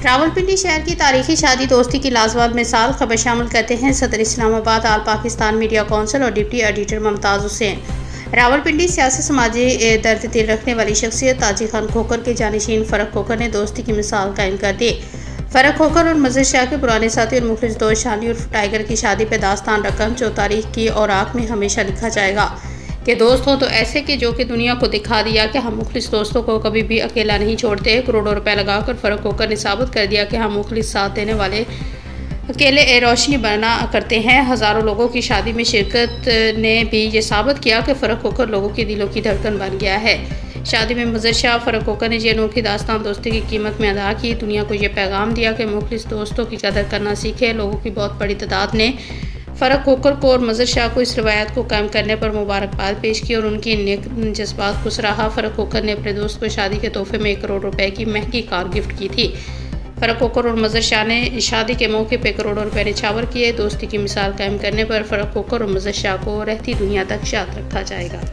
रावलपिंडी शहर की तारीखी शादी दोस्ती की लाजवाब मिसाल। खबर शामिल करते हैं सदर इस्लामाबाद आल पाकिस्तान मीडिया काउंसिल और डिप्टी एडिटर मुमताज़ हुसैन। रावलपिंडी सियासी समाजी दर्द दिल रखने वाली शख्सियत ताजी खान खोखर के जानशीन फ़र्क खोखर ने दोस्ती की मिसाल कायम कर दी। फ़र्क खोखर और मज़र शाह के पुराने साथी और मुखलिस दोस्त शानी और टाइगर की शादी पर दास्तान रकम जो तारीख की और आँख में हमेशा लिखा जाएगा कि दोस्त हो तो ऐसे कि जो कि दुनिया को दिखा दिया कि हम मुखलिस दोस्तों को कभी भी अकेला नहीं छोड़ते। करोड़ों रुपए लगाकर फ़र्क खोखर ने साबित कर दिया कि हम मुखलिस साथ देने वाले अकेले रोशनी बना करते हैं। हज़ारों लोगों की शादी में शिरकत ने भी ये साबित किया कि फ़र्क खोखर लोगों के दिलों की धड़कन बन गया है। शादी में मज़र शाह फ़र्क खोखर ने ये अनोखी दास्तान दोस्ती की कीमत में अदा की। दुनिया को ये पैगाम दिया कि मुखलिस दोस्तों की कदर करना सीखे। लोगों की बहुत बड़ी तादाद ने फ़र्क खोखर को और मज़र शाह को इस रवायत को कायम करने पर मुबारकबाद पेश की और उनकी नेक जज्बात खुश रहा। फ़र्क खोखर ने अपने दोस्त को शादी के तोहफे में 1 करोड़ रुपए की महंगी कार गिफ्ट की थी। फ़र्क खोखर और मज़र शाह ने शादी के मौके पर करोड़ों रुपए निछावर किए। दोस्ती की मिसाल कायम करने पर फ़र्क खोखर और मज़र शाह को रहती दुनिया तक याद रखा जाएगा।